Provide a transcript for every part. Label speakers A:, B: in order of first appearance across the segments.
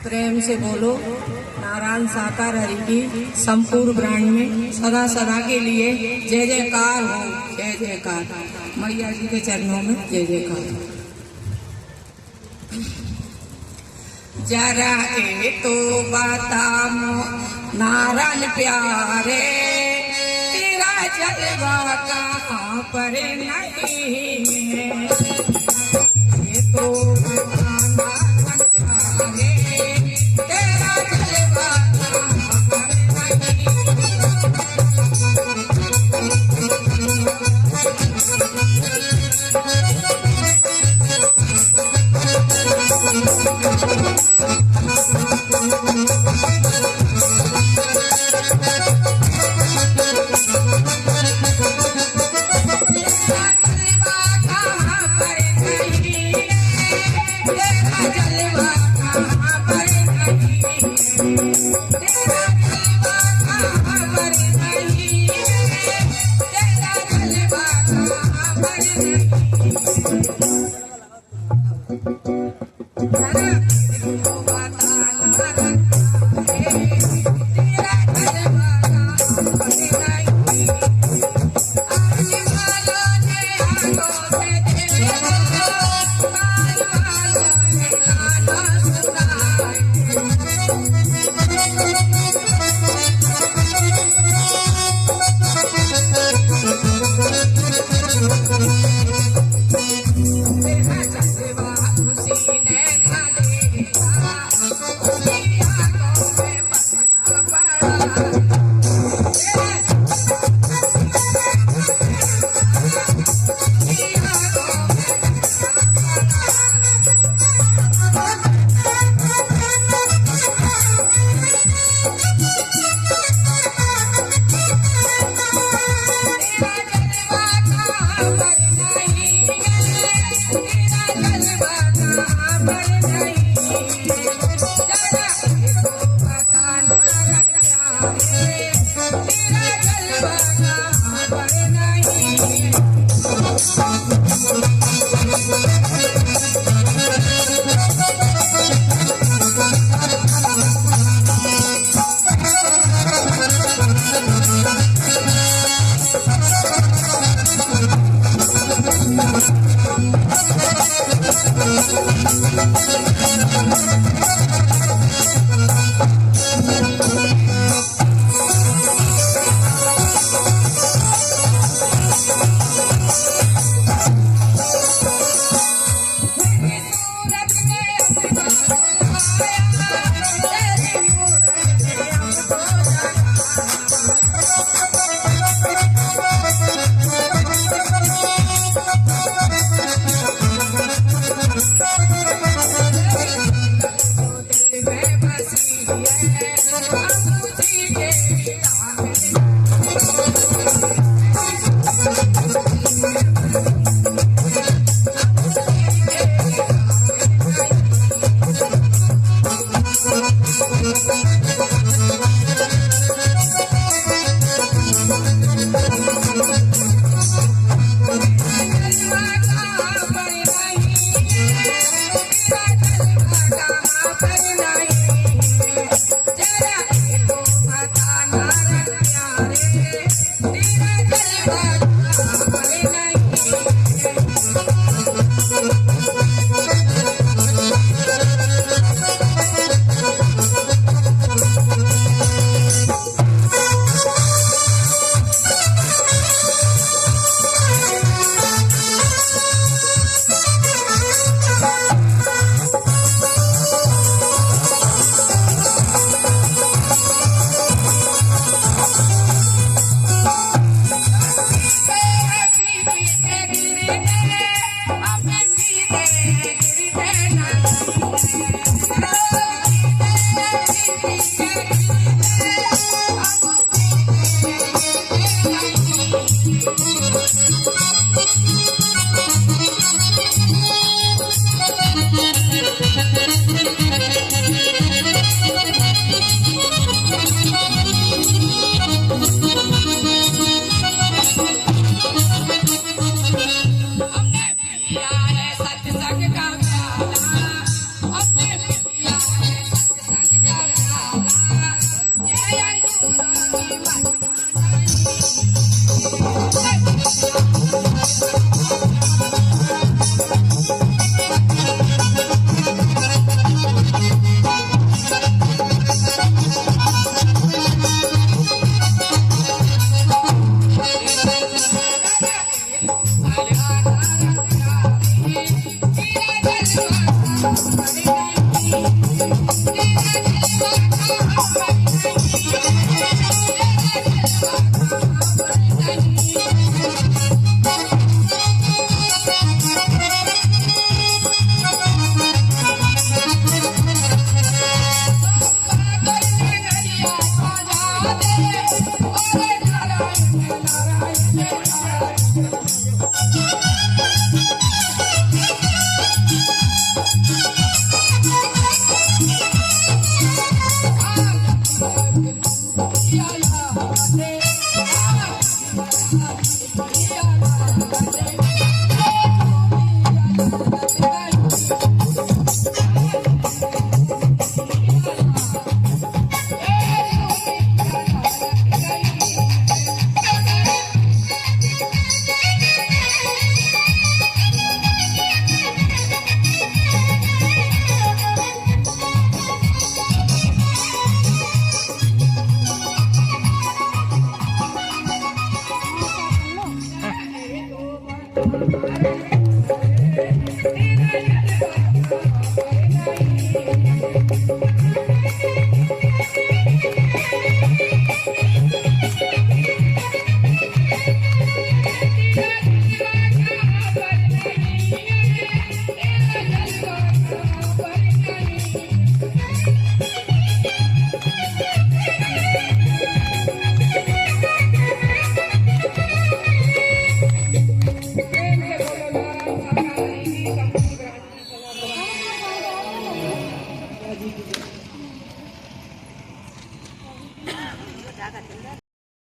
A: प्रेम से बोलो नारायण साकार हरि की संपूर्ण ब्रांड में सदा सदा के लिए जय जयकार हो। जय जयकार मैया जी के चरणों में जय जयकार। जरा ए तो बता नारायण प्यारे तेरा जलवा कहाँ पर नहीं है, ये तो बताना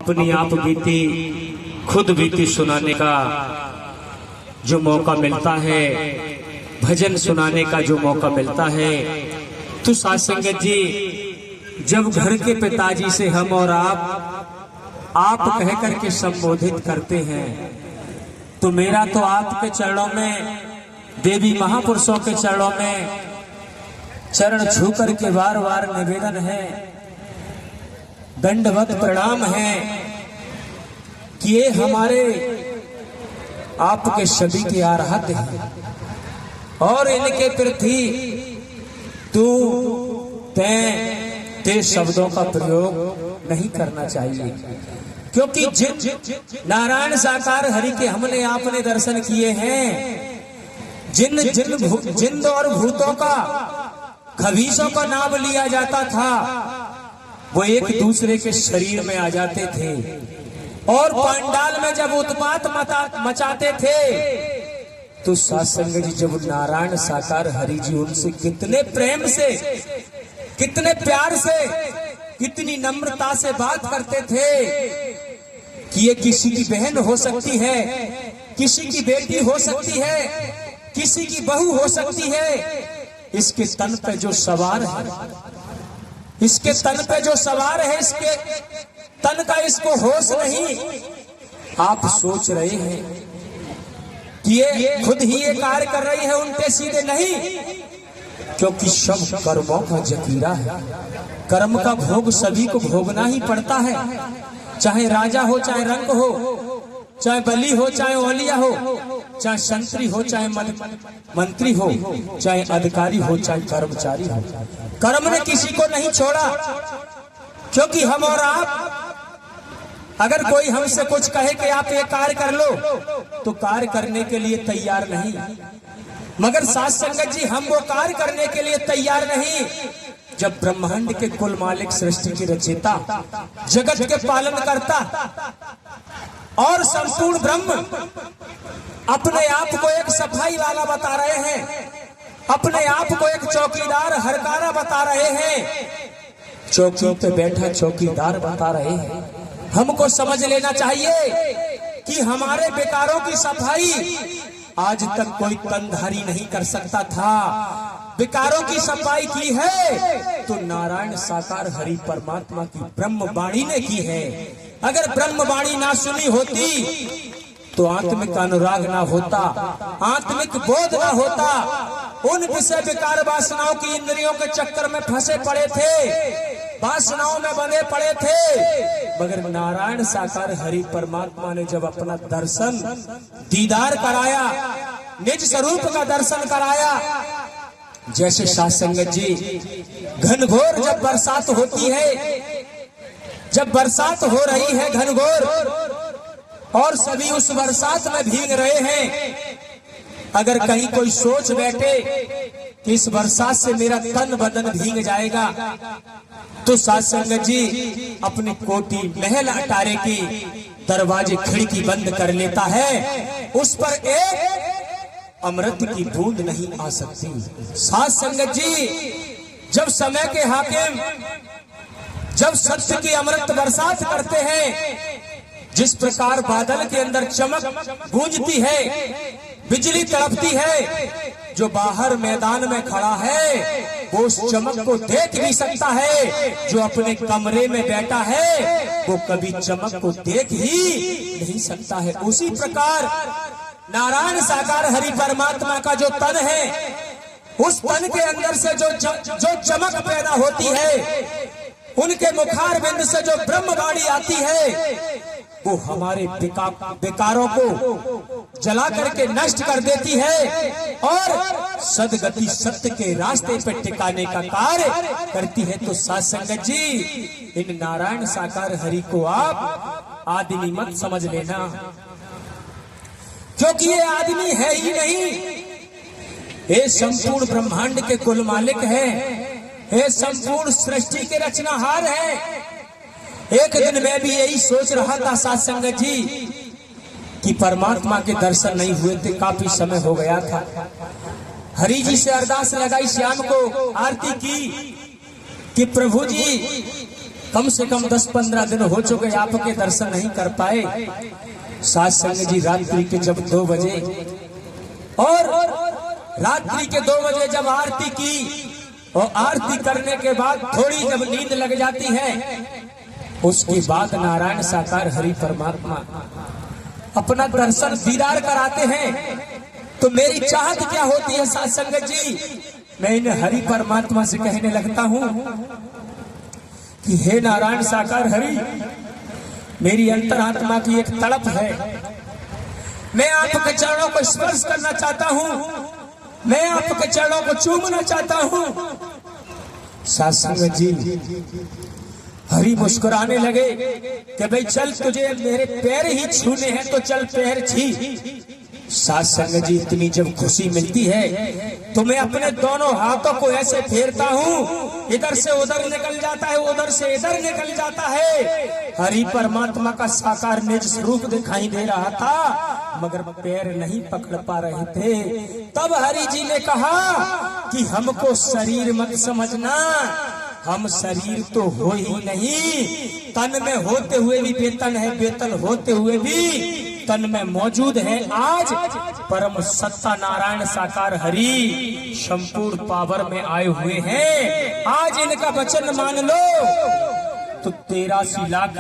B: अपनी आप बीती खुद बीती सुनाने का जो मौका मिलता है, भजन सुनाने का जो मौका मिलता है, तो साथ संगत जी जब घर के पिताजी से हम और आप कह करके संबोधित करते हैं, तो मेरा तो आपके चरणों में, देवी महापुरुषों के चरणों में चरण छू करके बार बार निवेदन है, दंडवत प्रणाम है कि ये हमारे आपके सभी के आराध्य हैं और इनके प्रति ते शब्दों का प्रयोग नहीं करना चाहिए, क्योंकि नारायण साकार हरि के हमने आपने दर्शन किए हैं, जिन और भूतों का खबीसों का नाम लिया जाता था वो एक दूसरे के शरीर में आ जाते थे और पंडाल में जब उत्पात मचाते थे, तो सत्संग जी जब नारायण साकार हरि जी उनसे कितने प्रेम से, कितने प्यार से, कितनी नम्रता से बात करते थे कि ये किसी की बहन हो सकती है, किसी की बेटी हो सकती है, किसी की बहू हो सकती है, इसके तन पे जो सवार है, इसके तन पे जो सवार है, इसके तन का इसको होश नहीं। आप सोच रहे हैं कि ये खुद ही ये कार्य कर रही है, उल्टे सीधे नहीं, क्योंकि सब कर्मों का जकीरा है। कर्म का भोग सभी को भोगना ही पड़ता है, चाहे राजा हो, चाहे रंग हो, चाहे बली हो, चाहे औलिया हो, चाहे संतरी हो, चाहे मंत्री हो, चाहे अधिकारी हो, चाहे कर्मचारी हो, कर्म ने किसी को नहीं छोड़ा। क्योंकि हम और आप, अगर कोई हमसे कुछ कहे कि आप ये कार्य कर लो, तो कार्य करने के लिए तैयार नहीं, मगर साथ संगत जी हम वो कार्य करने के लिए तैयार नहीं जब ब्रह्मांड के कुल मालिक, सृष्टि के रचयिता, जगत के पालन करता और संपूर्ण ब्रह्म अपने आप को एक सफाई वाला बता रहे हैं, अपने आप को एक चौकीदार हरकारा बता रहे हैं, चौकी पे बैठा चौकीदार बता रहे हैं। हमको समझ लेना चाहिए कि हमारे बेकारों की सफाई आज तक कोई तनधारी नहीं कर सकता था। विकारों की सफाई की है तो नारायण साकार हरि परमात्मा की ब्रह्म वाणी ने की है। अगर ब्रह्म वाणी ना सुनी होती तो आत्मिक अनुराग ना होता, आत्मिक बोध ना होता। उन विषय विकार वासनाओं की इंद्रियों के चक्कर में फंसे पड़े थे, वासनाओं में बंधे पड़े थे, मगर नारायण साकार हरि परमात्मा ने जब अपना दर्शन दीदार कराया, निज स्वरूप का दर्शन कराया, जैसे साथ संगत जी घनघोर जब बरसात होती है, जब बरसात हो रही है घनघोर और सभी उस बरसात में भीग रहे हैं, अगर कहीं कोई सोच बैठे कि इस बरसात से मेरा तन बदन भीग जाएगा, तो साथ संगत जी अपनी कोटी महल अटारे की दरवाजे खिड़की बंद कर लेता है, उस पर एक अमृत की बूंद नहीं आ सकती। साथ संगत जी, जब समय के हाकिम जब सत्य की अमृत बरसात करते हैं, जिस प्रकार बादल के अंदर चमक गूंजती है, बिजली तड़पती है, जो बाहर मैदान में खड़ा है वो उस चमक को देख भी सकता है, जो अपने कमरे में बैठा है वो कभी चमक को देख ही नहीं सकता है। उसी प्रकार नारायण साकार हरि परमात्मा का जो तन है, उस तन के अंदर से जो चमक पैदा होती है, उनके मुखार बिंद से जो ब्रह्मवाणी आती है, वो हमारे विकारों को जला करके नष्ट कर देती है और सदगति सत्य के रास्ते पर टिकाने का कार्य करती है। तो साथ संगत जी, इन नारायण साकार हरि को आप आदमी मत समझ लेना, क्योंकि ये आदमी है ही नहीं, ये संपूर्ण ब्रह्मांड के कुल मालिक है, ये संपूर्ण सृष्टि के रचनाहार है। एक दिन मैं भी यही सोच रहा था साथ संगत जी कि परमात्मा के दर्शन नहीं हुए थे, काफी समय हो गया था। हरि जी से अरदास लगाई, शाम को आरती की कि प्रभु जी कम से कम 10-15 दिन हो चुके आपके दर्शन नहीं कर पाए। साथ संगत जी, रात्रि के जब 2 बजे और रात्रि के 2 बजे जब आरती की और आरती करने के बाद थोड़ी जब नींद लग जाती है, उसके बाद नारायण साकार हरि परमात्मा अपना दर्शन दीदार कराते हैं। तो मेरी चाहत क्या होती है साथ संगत जी, मैं इन हरि परमात्मा से कहने लगता हूं कि हे नारायण साकार हरि, मेरी अंतरात्मा की एक तड़प है, मैं आपके चरणों को स्पर्श करना चाहता हूं, मैं आपके चरणों को चूमना चाहता हूं। साथ संगत जी, हरि मुस्कुराने लगे कि भाई चल, तुझे मेरे पैर ही छूने हैं तो चल पैर छी। साथ संगत जी, इतनी जब खुशी मिलती है तो मैं अपने दोनों हाथों को ऐसे फेरता हूँ, इधर से उधर निकल जाता है, उधर से इधर निकल जाता है। हरि परमात्मा का साकार निज स्वरूप दिखाई दे रहा था, मगर पैर नहीं पकड़ पा रहे थे। तब हरि जी ने कहा कि हमको शरीर मत समझना, हम शरीर तो हो ही नहीं, तन में होते हुए भी बेतन है, बेतन होते हुए भी तन में मौजूद है। आज परम सत्ता नारायण साकार हरि संपूर्ण पावर में आए हुए हैं। आज इनका वचन मान लो तो 83 लाख